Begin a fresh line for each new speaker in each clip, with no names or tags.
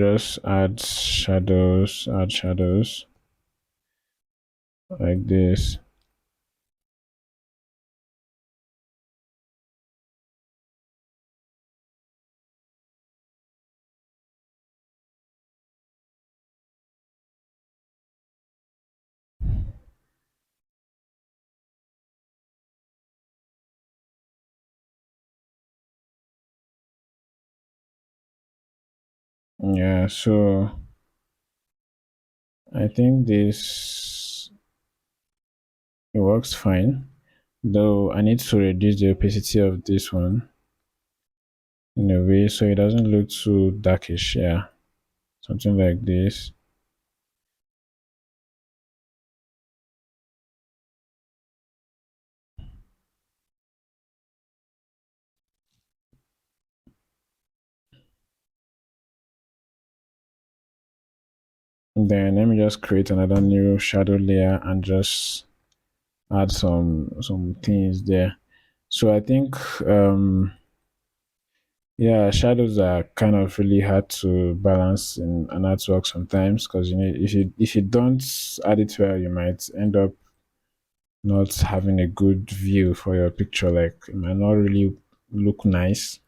just add shadows like this. Yeah, so I think this it works fine. Though I need to reduce the opacity of this one in a way so it doesn't look too darkish. Yeah, something like this. Then let me just create another new shadow layer and just add some things there. So I think yeah, shadows are kind of really hard to balance in an artwork sometimes because you know if you don't add it well, you might end up not having a good view for your picture. Like it might not really look nice.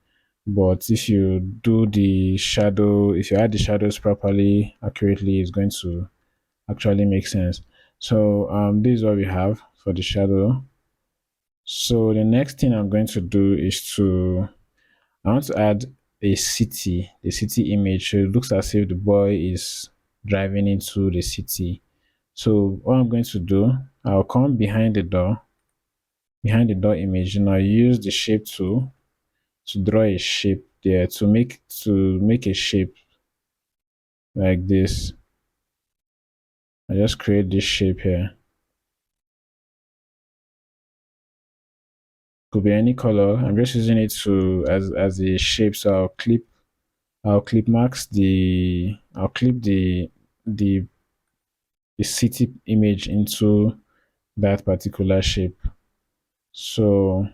But if you do the shadow, if you add the shadows properly, accurately, it's going to actually make sense. So this is what we have for the shadow. So the next thing I'm going to do is I want to add the city image. So it looks as if the boy is driving into the city. So what I'm going to do, I'll come behind the door image, and I'll use the shape tool to draw a shape there to make a shape like this. I just create this shape here. Could be any color. I'm just using it to as a shape. So I'll clip marks the I'll clip the the city image into that particular shape. So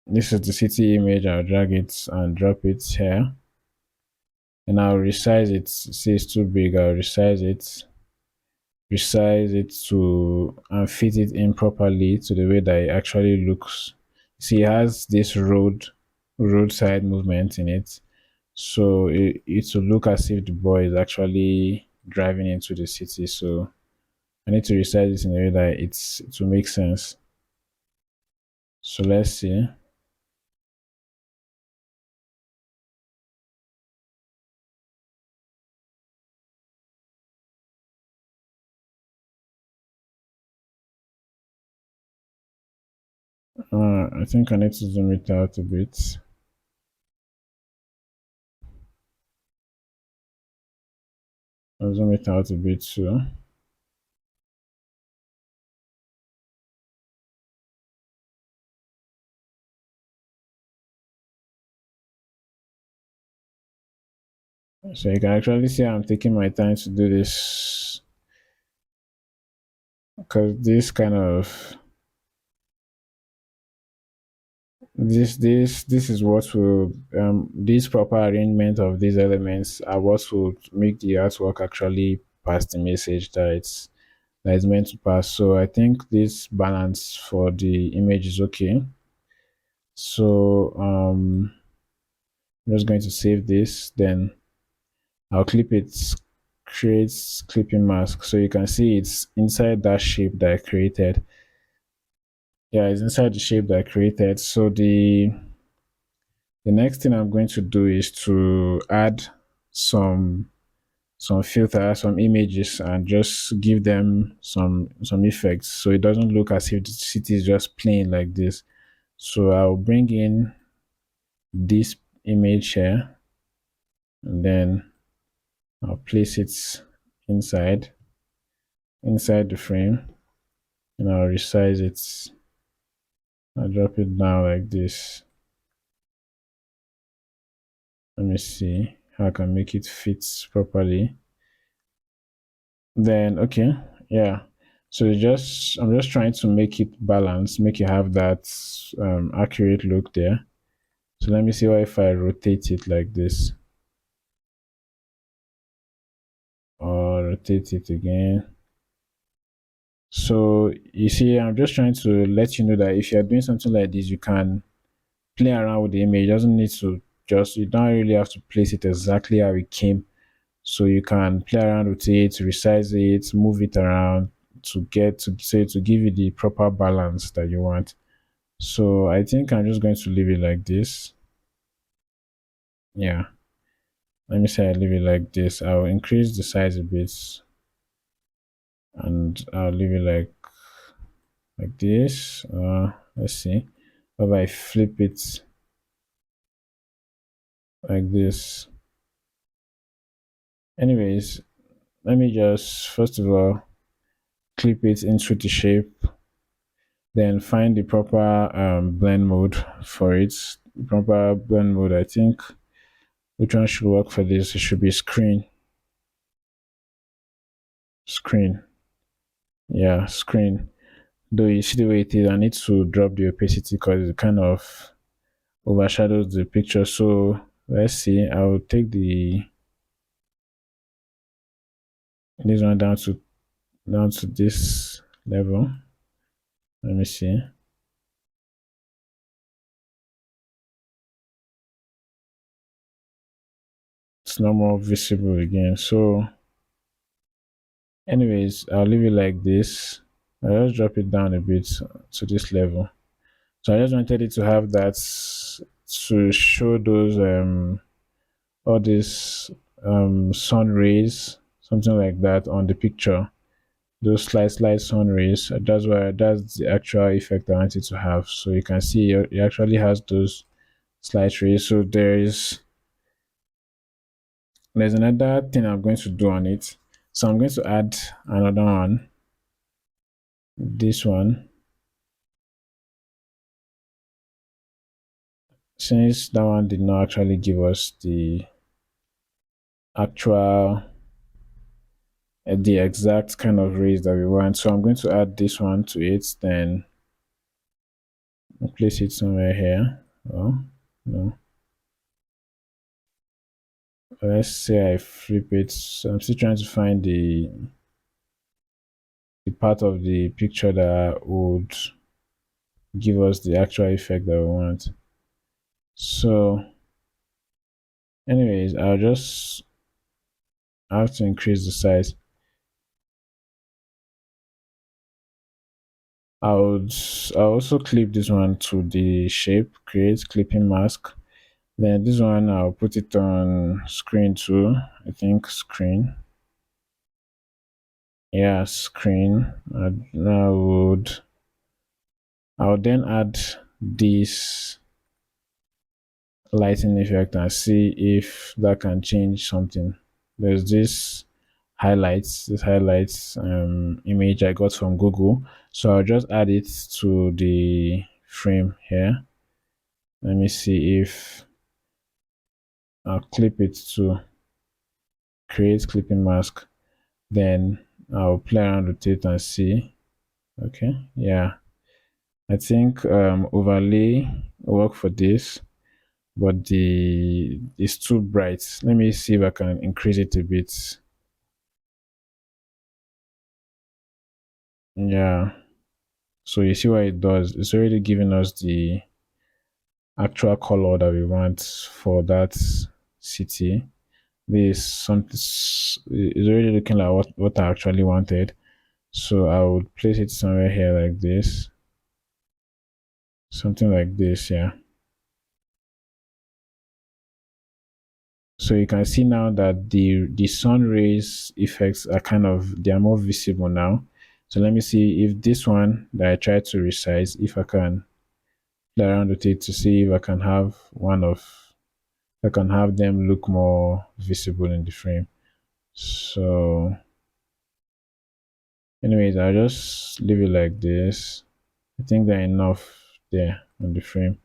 this is the city image. I'll drag it and drop it here. And I'll resize it. See it's too big. I'll resize it to and fit it in properly to the way that it actually looks. See, it has this roadside movement in it, so it will look as if the boy is actually driving into the city. So I need to resize it in a way that it will make sense. So let's see. I think I need to zoom it out a bit. I'll zoom it out a bit too. So you can actually see I'm taking my time to do this because this is what will this proper arrangement of these elements are what will make the artwork actually pass the message that it's meant to pass. So I think this balance for the image is okay. So I'm just going to save this, then I'll clip it, create clipping mask so you can see it's inside that shape that I created. Yeah, it's inside the shape that I created. So the next thing I'm going to do is to add some some filter, some images, and just give them some effects so it doesn't look as if the city is just plain like this. So I'll bring in this image here, and then I'll place it inside inside the frame, and I'll resize it. I'll drop it down like this. Let me see how I can make it fit properly. Then okay, yeah. So I'm just trying to make it balance, make it have that accurate look there. So let me see what if I rotate it like this, or rotate it again. So you see, I'm just trying to let you know that if you're doing something like this, you can play around with the image. It doesn't need to just, you don't really have to place it exactly how it came. So you can play around with it, resize it, move it around to get to say to give you the proper balance that you want. So I think I'm just going to leave it like this. Yeah. Let me say I leave it like this. I'll increase the size a bit and I'll leave it like this. Let's see. How about I flip it like this? Anyways, let me just first of all clip it into the shape, then find the proper blend mode for it. The proper blend mode, I think which one should work for this? It should be screen. Yeah, screen. Though you see the way it is, I need to drop the opacity because it kind of overshadows the picture. So let's see. I'll take the this one down to this level. Let me see. It's not more visible again. So anyways, I'll leave it like this. I'll just drop it down a bit to this level. So I just wanted it to have that to show those all these sun rays, something like that on the picture. Those slight sun rays. That's the actual effect I want it to have. So you can see it actually has those slight rays. So there's another thing I'm going to do on it. So I'm going to add another one. This one. Since that one did not actually give us actual the exact kind of rays that we want. So I'm going to add this one to it, then place it somewhere here. Oh, no. Let's say I flip it. So I'm still trying to find the part of the picture that would give us the actual effect that we want. So, anyways, I'll just have to increase the size. I'll also clip this one to the shape, create clipping mask. Then this one I'll put it on screen too. I think screen. Yeah, screen. I would then add this lighting effect and see if that can change something. There's this highlights image I got from Google. So I'll just add it to the frame here. Let me see if I'll clip it to create clipping mask. Then I'll play around with it and see. Okay, yeah. I think overlay work for this, but the it's too bright. Let me see if I can increase it a bit. Yeah. So you see what it does. It's already giving us the actual color that we want for that city. This something is already looking like what I actually wanted. So I would place it somewhere here like this. Something like this, yeah. So you can see now that the sun rays effects are they are more visible now. So let me see if this one that I tried to resize, if I can play around with it to see if I can have I can have them look more visible in the frame. So anyways, I'll just leave it like this. I think they're enough there on the frame.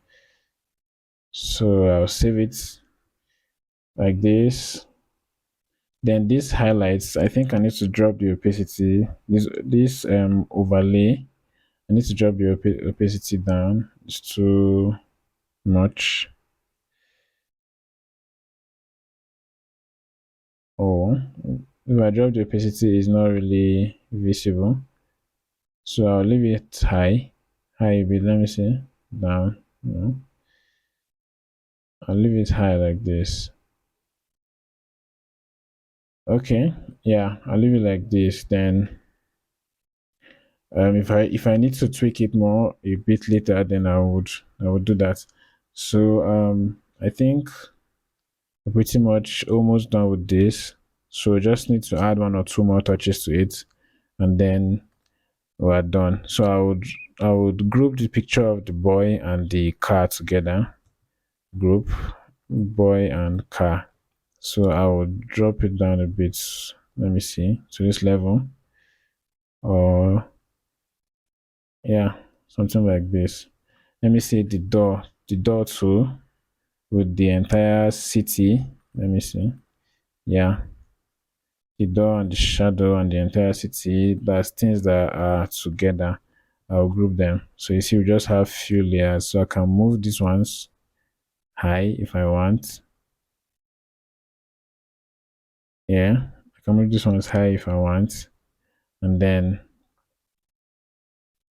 So I'll save it like this. Then these highlights, I think I need to drop the opacity. This overlay, I need to drop the opacity down. It's too much. Or if I drop the opacity, it's not really visible. So I'll leave it high. High bit, let me see. Down. No. I'll leave it high like this. Okay. Yeah, I'll leave it like this. Then if I need to tweak it more a bit later, then I would do that. So I think we're pretty much almost done with this. So just need to add one or two more touches to it, and then we're done. So I would group the picture of the boy and the car together. Group boy and car. So I will drop it down a bit. Let me see to this level, or yeah, something like this. Let me see the door too, with the entire city. Let me see. Yeah, the door and the shadow and the entire city. That's things that are together. I'll group them. So you see, we just have few layers. So I can move these ones high if I want. Yeah, I can move this ones high if I want, and then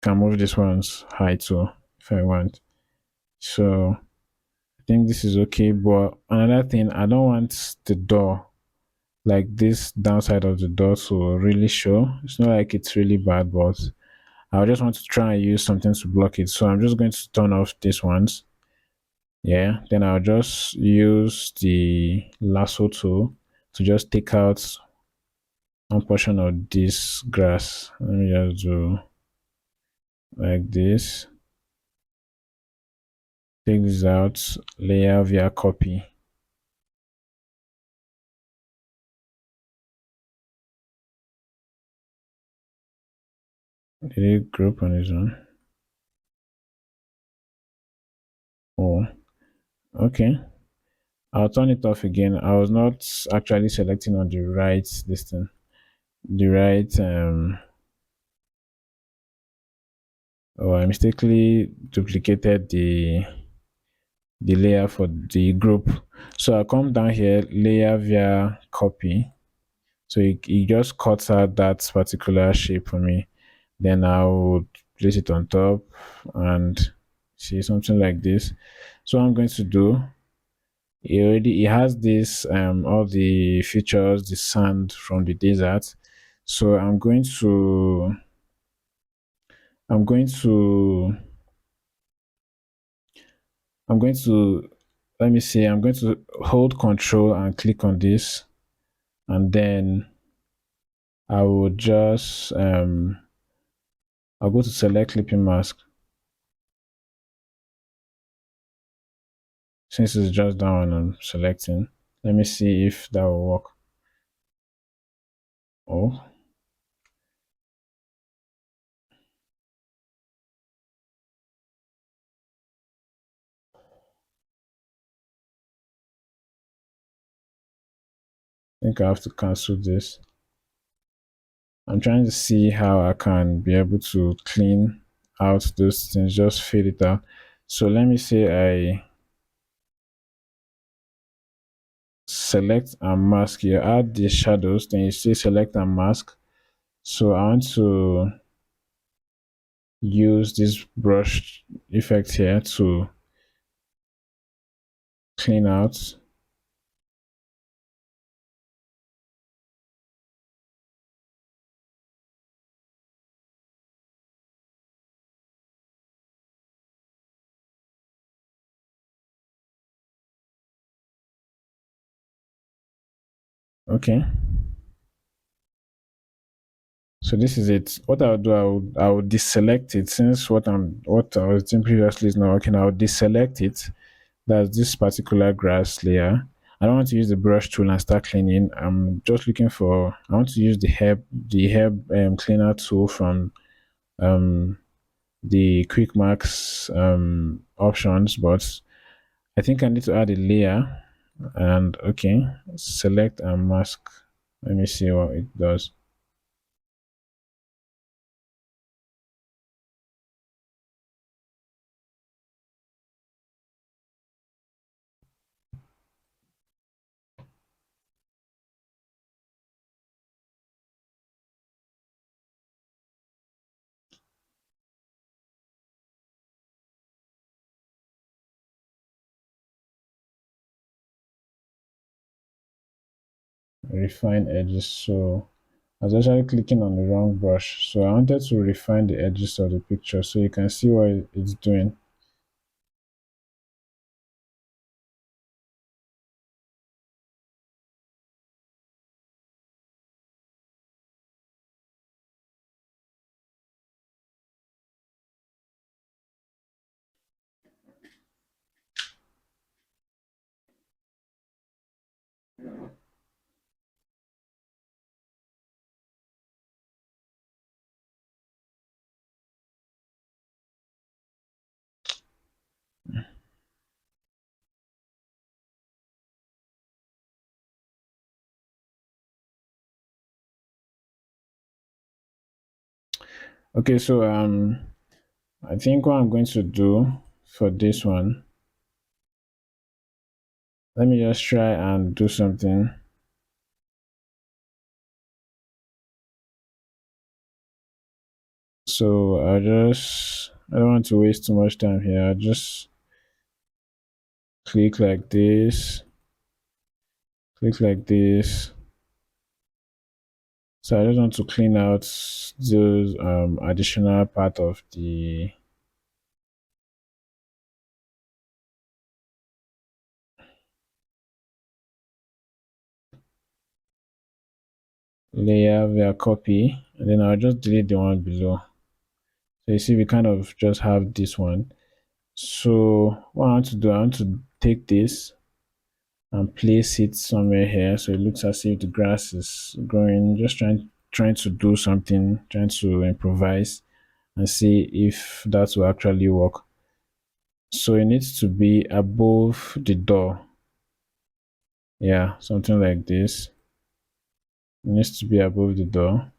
can move this ones high too if I want. So I think this is okay. But another thing, I don't want the door, like this downside of the door, to really show. It's not like it's really bad, but I just want to try and use something to block it. So I'm just going to turn off these ones. Yeah. Then I'll just use the lasso tool to just take out one portion of this grass. Let me just do like this. Take this out, layer via copy. Did it group on its own? Oh, okay. I'll turn it off again. I was not actually selecting on the right this thing. The right oh, I mistakenly duplicated the layer for the group. So I'll come down here, layer via copy. So it just cuts out that particular shape for me. Then I would place it on top and see something like this. So what I'm going to do, it has this all the features, the sand from the desert. So I'm going to I'm going to let me see, I'm going to hold control and click on this, and then I will just I'll go to select clipping mask. Since it's just that one I'm selecting, let me see if that will work. Oh, I think I have to cancel this. I'm trying to see how I can be able to clean out those things, just fade it out. So let me say I select and mask. You add the shadows, then you say select and mask. So I want to use this brush effect here to clean out. Okay. So this is it. What I'll do, I will deselect it, since what I was doing previously is not working. I'll deselect it. That's this particular grass layer. I don't want to use the brush tool and start cleaning. I'm just looking for. I want to use the herb cleaner tool from um the quick marks options, but I think I need to add a layer. And okay, select and mask. Let me see what it does. refine edges. So I was actually clicking on the wrong brush. So I wanted to refine the edges of the picture so you can see what it's doing. Okay, so I think what I'm going to do for this one, let me just try and do something. So I don't want to waste too much time here. I'll just click like this, click like this. So I just want to clean out those additional part of the layer via copy, and then I'll just delete the one below. So you see, we kind of just have this one. So what I want to do, I want to take this and place it somewhere here, so it looks as if the grass is growing. Just trying to do something, trying to improvise and see if that will actually work. So it needs to be above the door. Yeah, something like this. It needs to be above the door.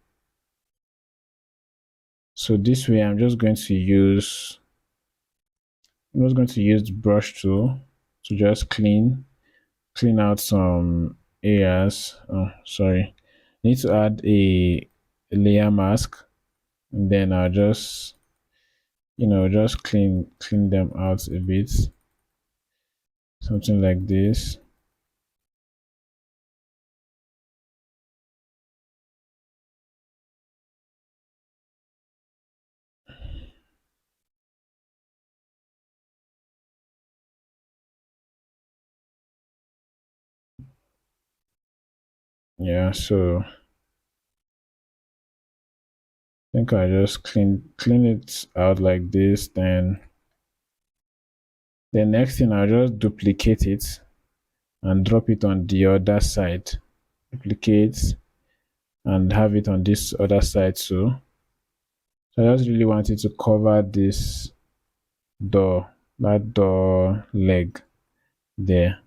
So this way, I'm just going to use the brush tool to just clean out some areas. Oh, sorry. Need to add a layer mask, and then I'll just just clean them out a bit, something like this. Yeah, so I think I just clean it out like this. Then the next thing, I'll just duplicate it and drop it on the other side. Duplicate and have it on this other side too. So I just really wanted to cover this door, that door leg there.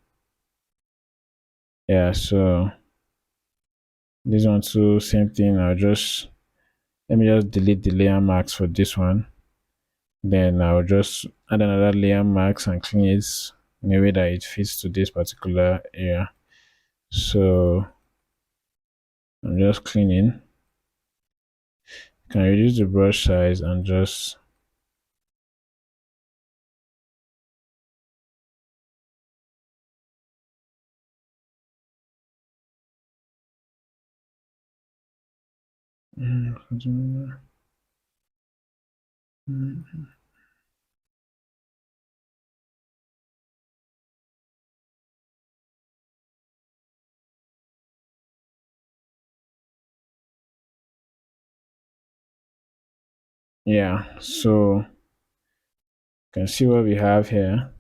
Yeah, so this one too, same thing. Let me just delete the layer marks for this one. Then I'll just add another layer marks and clean it in a way that it fits to this particular area. So I'm just cleaning. You can reduce the brush size and just yeah. So you can see what we have here.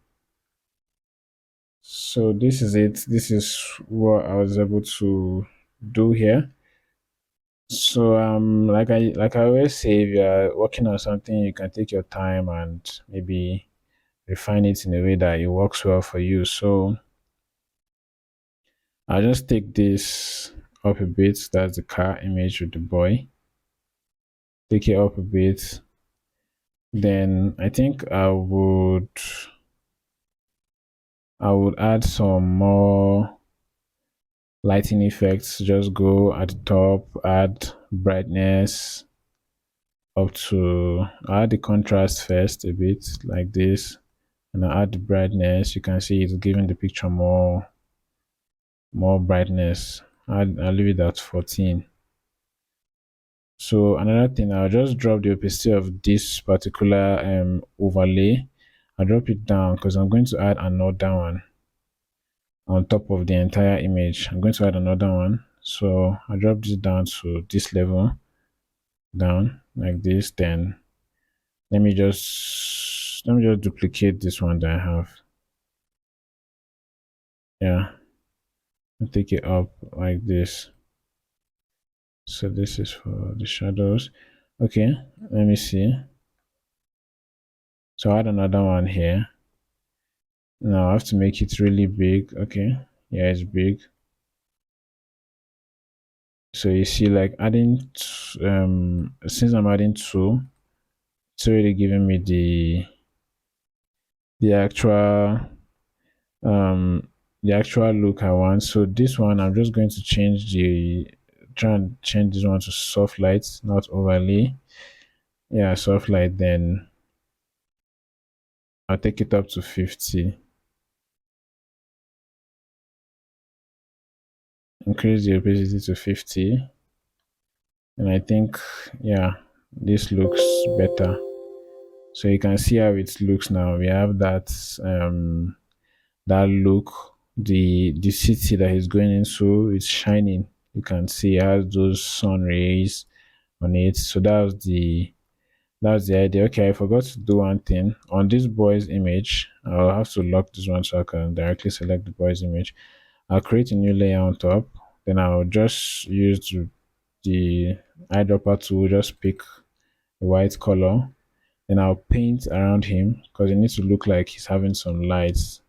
So this is it. This is what I was able to do here. So like I always say, if you're working on something, you can take your time and maybe refine it in a way that it works well for you. So I'll just take this up a bit. That's the car image with the boy. Take it up a bit. Then I think I would add some more lighting effects. Just go at the top, add brightness up to add the contrast first a bit like this, and I add the brightness. You can see it's giving the picture more brightness. I'll leave it at 14. So another thing, I'll just drop the opacity of this particular overlay. I'll drop it down because I'm going to add another one on top of the entire image. I'm going to add another one. So I drop this down to this level, down like this. Then let me just duplicate this one that I have. Yeah, and take it up like this. So this is for the shadows. Okay, let me see. So I add another one here. Now I have to make it really big. Okay, yeah, it's big. So you see, like adding, since I'm adding two, it's already giving me the actual um the actual look I want. So this one, I'm just going to try and change this one to soft light, not overly. Yeah, soft light. Then I'll take it up to 50. Increase the opacity to 50. And I think, yeah, this looks better. So you can see how it looks now. We have that look. The city that he's going into is shining. You can see it has those sun rays on it. So that's the idea. Okay, I forgot to do one thing. On this boy's image, I'll have to lock this one so I can directly select the boy's image. I'll create a new layer on top. Then I'll just use the eyedropper tool, just pick a white color. Then I'll paint around him because it needs to look like he's having some lights.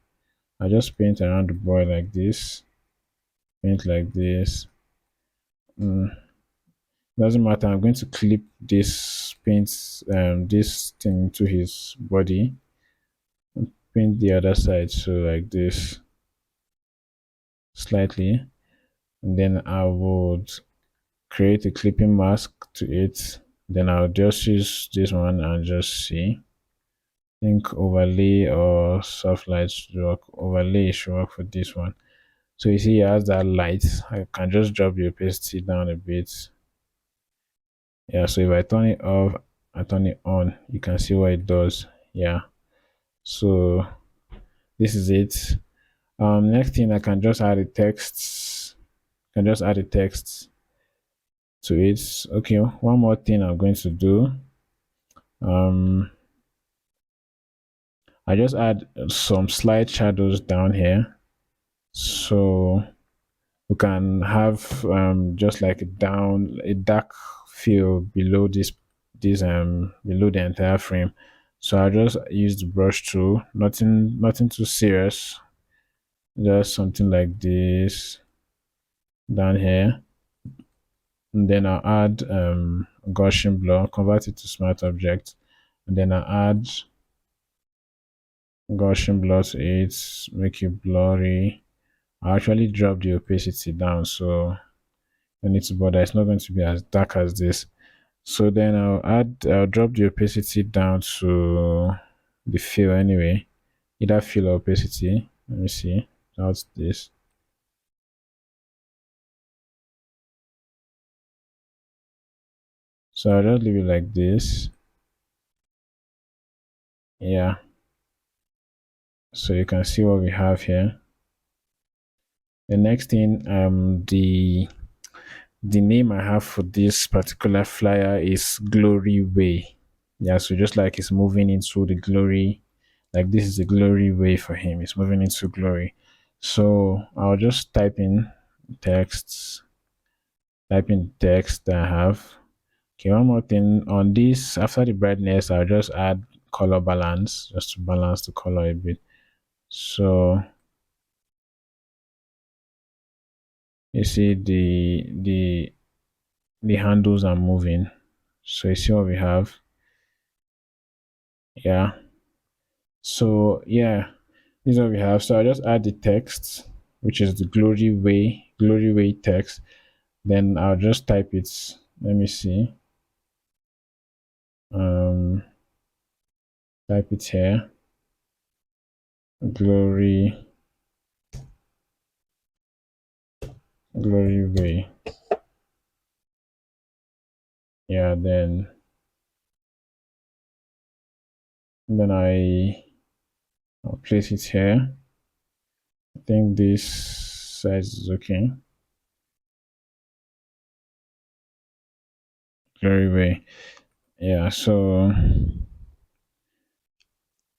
I just paint around the boy like this, paint like this. Doesn't matter. I'm going to clip this paint, this thing to his body. Paint the other side, so like this, slightly, and then I would create a clipping mask to it. Then I'll just use this one and just see. I think overlay or soft light should work. Overlay should work for this one. So you see, it has that light. I can just drop the opacity down a bit. Yeah, so if I turn it off, I turn it on, you can see what it does. Yeah, so this is it. Next thing, I can just add the text. Can just add the text to it. Okay, one more thing I'm going to do. Um, I just add some slight shadows down here, so we can have just like a dark feel below below the entire frame. So I just use the brush tool, nothing too serious, just something like this down here. And then I'll add Gaussian blur, convert it to smart object, and then I'll add Gaussian blur to it, make it blurry. I actually drop the opacity down, so I need to bother. It's not going to be as dark as this. So then I'll drop the opacity down to the fill anyway. Either fill or opacity. Let me see. That's this. So I'll just leave it like this. Yeah. So you can see what we have here. The next thing, the name I have for this particular flyer is Glory Way. Yeah, so just like it's moving into the glory, like this is the glory way for him. It's moving into glory. So I'll just texts, type in text that I have. Okay, one more thing on this, after the brightness, I'll just add color balance just to balance the color a bit. So you see the handles are moving. So you see what we have. Yeah. So yeah, this is what we have. So I just add the text, which is the glory way text. Then I'll just type it. Let me see. Um, type it here. Glory glory way. Yeah, then I'll place it here. I think this size is okay. Glory way. Yeah, so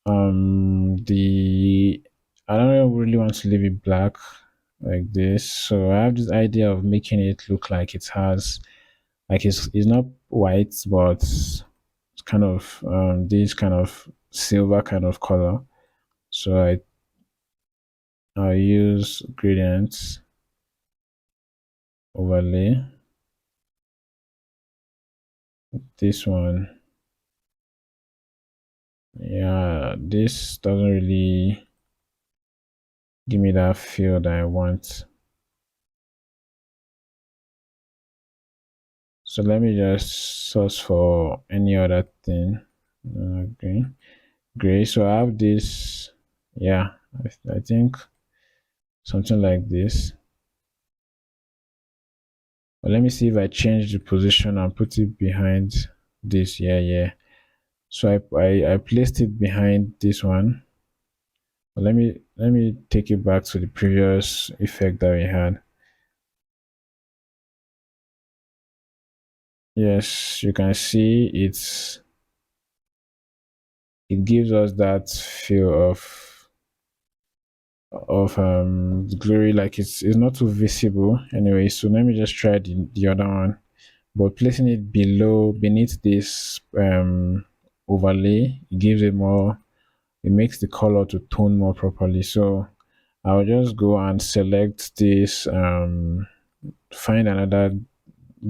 the I don't really want to leave it black like this. So I have this idea of making it look like it has like it's not white but it's kind of this kind of silver kind of color. So I use gradients overlay. This one, yeah, this doesn't really give me that feel that I want. So let me just search for any other thing. Green, gray. So I have this. Yeah, I think something like this. But let me see if I change the position and put it behind this. Yeah, yeah. So I placed it behind this one. But let me take it back to the previous effect that we had. Yes, you can see it gives us that feel of glory, like it's not too visible anyway. So let me just try the other one, but placing it beneath this overlay, it gives it more, it makes the color to tone more properly. So I'll just go and select this, find another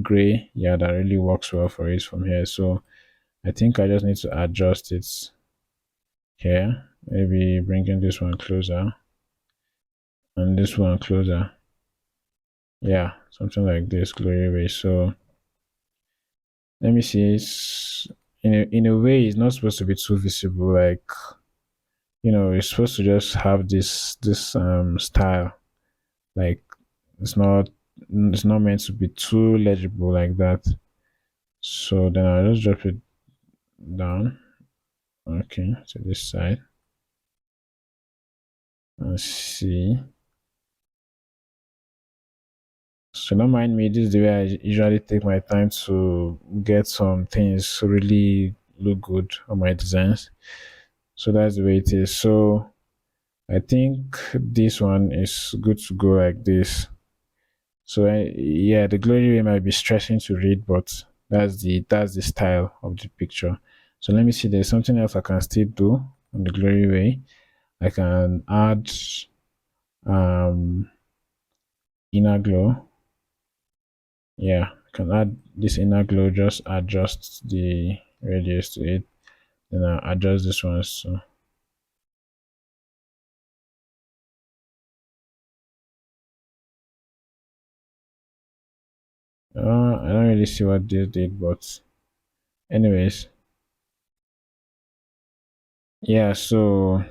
gray, yeah, that really works well for it from here. So I think I just need to adjust it here, maybe bringing this one closer and this one closer. Yeah, something like this, glory way. So let me see. It's in a way, it's not supposed to be too visible. Like it's supposed to just have this style. Like it's not it's not meant to be too legible like that. So then I'll just drop it down. Okay, to this side. Let's see. So don't mind me. This is the way I usually take my time to get some things really look good on my designs. So that's the way it is. So I think this one is good to go like this. So yeah, the glory way might be stressing to read, but that's the style of the picture. So let me see. There's something else I can still do on the glory way. I can add um inner glow. Yeah, I can add this inner glow. Just adjust the radius to it. Then I adjust this one. So I don't really see what this did, but anyways, yeah. So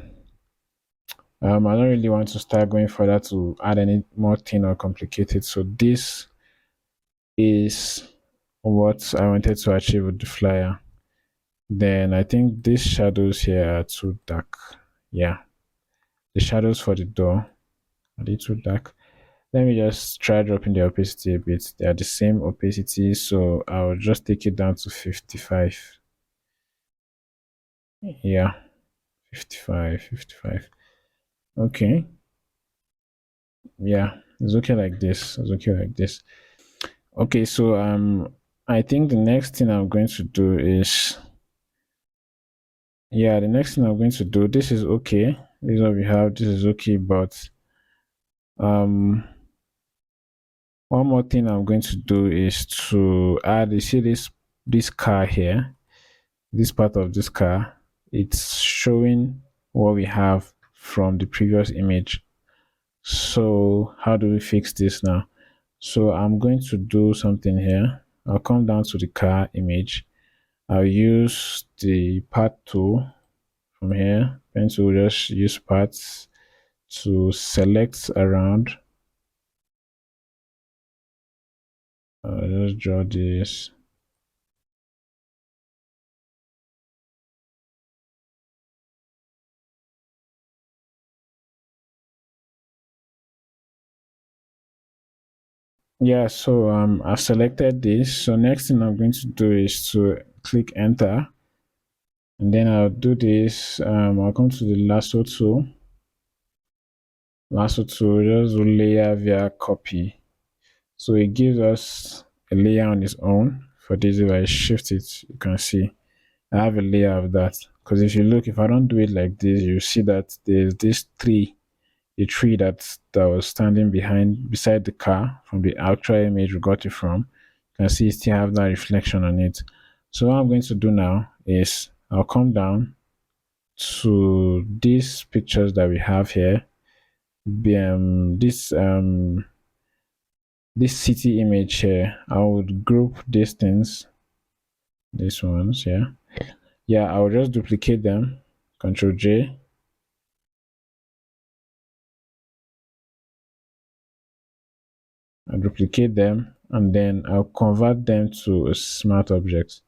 I don't really want to start going further to add any more thing or complicated. So this is what I wanted to achieve with the flyer. Then I think these shadows here are too dark. Yeah, the shadows for the door are they too dark? Let me just try dropping the opacity a bit. They are the same opacity, so I'll just take it down to 55. Yeah, 55, 55. Okay. Yeah, it's okay like this. It's okay like this. Okay, so I think the next thing I'm going to do is yeah, the next thing I'm going to do, this is okay. This is what we have, this is okay, but um one more thing I'm going to do is to add, you see this car here, this part of this car, it's showing what we have from the previous image. So how do we fix this now? So I'm going to do something here. I'll come down to the car image. I'll use the path tool from here. Pencil, just use paths to select around. I'll just draw this. Yeah, so I've selected this. So next thing I'm going to do is to click enter, and then I'll do this. I'll come to the lasso tool. Lasso tool, just do layer via copy. So it gives us a layer on its own. For this, if I shift it, you can see I have a layer of that. Because if you look, if I don't do it like this, you see that there's this tree, a tree that was standing behind beside the car from the actual image we got it from. You can see it still have that reflection on it. So what I'm going to do now is I'll come down to these pictures that we have here. This city image here. I would group these things, these ones, yeah. Yeah, I'll just duplicate them. Control J. I'll duplicate them and then I'll convert them to a smart object.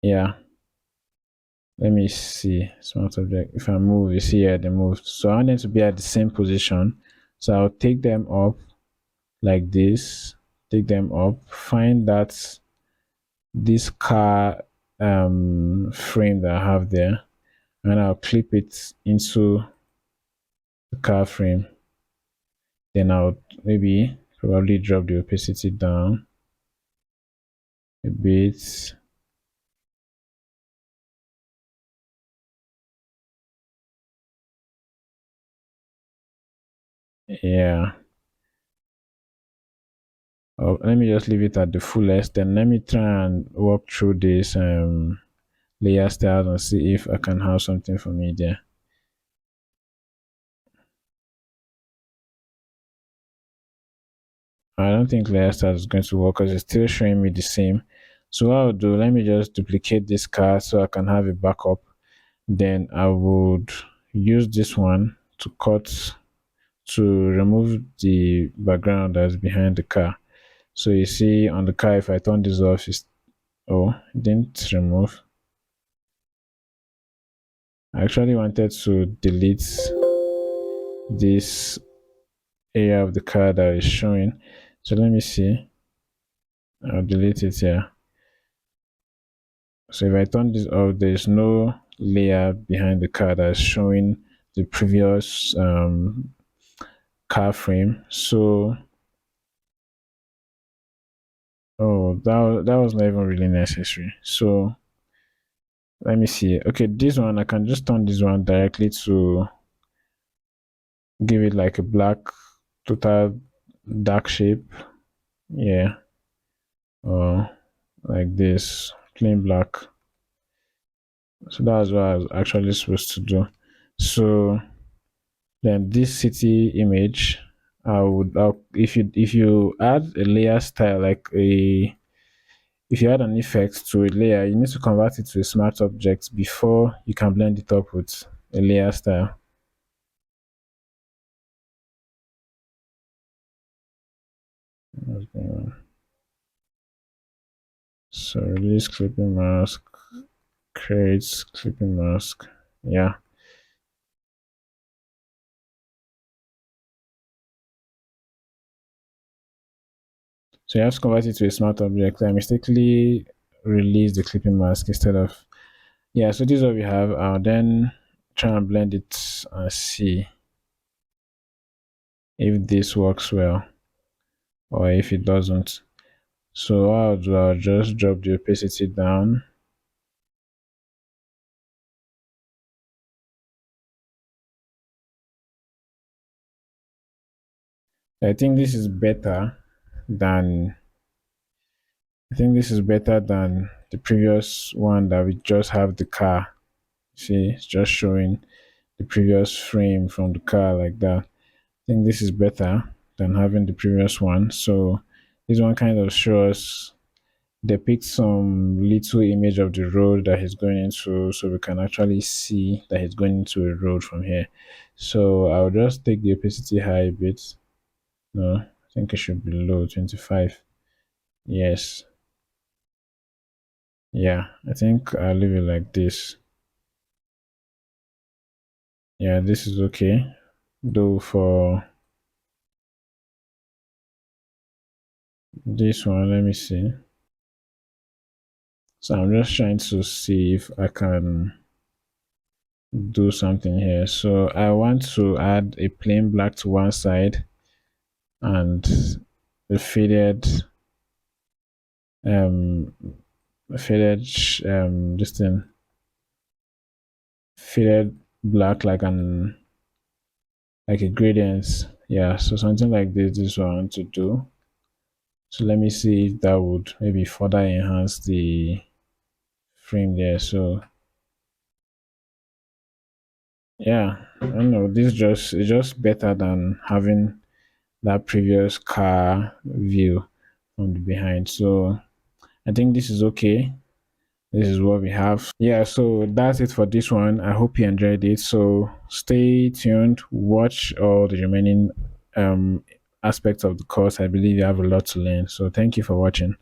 Yeah, let me see. Smart object. If I move, you see here they moved. So I want them to be at the same position. So I'll take them up like this. Take them up. Find that this car frame that I have there, and I'll clip it into the car frame. Then I'll maybe probably drop the opacity down a bit. Yeah. Oh, let me just leave it at the fullest. Then let me try and walk through this layer styles and see if I can have something for me there. I don't think layer styles is going to work because it's still showing me the same. So what I'll do, let me just duplicate this card so I can have a backup. Then I would use this one to cut to remove the background that's behind the car. So you see on the car, if I turn this off, it's it didn't remove. I actually wanted to delete this area of the car that is showing. So let me see. I'll delete it here. So if I turn this off, there's no layer behind the car that's showing the previous car frame. So that was not even really necessary. So let me see. Okay, this one I can just turn this one directly to give it like a black total dark shape. Yeah. Or like this. Plain black. So that's what I was actually supposed to do. So then this city image, if you add a layer style like a if you add an effect to a layer, you need to convert it to a smart object before you can blend it up with a layer style. What's going on? So release clipping mask, creates clipping mask. Yeah. So you have to convert it to a smart object. I mistakenly release the clipping mask instead of yeah. So this is what we have. I'll then try and blend it and see if this works well or if it doesn't. So what I'll do, I'll just drop the opacity down. I think this is better than I think this is better than the previous one that we just have the car. See, it's just showing the previous frame from the car like that. I think this is better than having the previous one. So this one kind of shows depict some little image of the road that he's going into so we can actually see that he's going into a road from here. So I'll just take the opacity high a bit. No, I think it should be low 25. Yes. Yeah, I think I'll leave it like this. Yeah, this is okay. Though for this one, let me see. So I'm just trying to see if I can do something here. So I want to add a plain black to one side and a um faded this thing faded black like a gradient. Yeah, so something like this is what I want to do. So let me see if that would maybe further enhance the frame there. So yeah, I don't know. This just is just better than having that previous car view from the behind. So I think this is okay. This is what we have. Yeah, so that's it for this one. I hope you enjoyed it. So stay tuned, watch all the remaining um aspects of the course. I believe you have a lot to learn. So thank you for watching.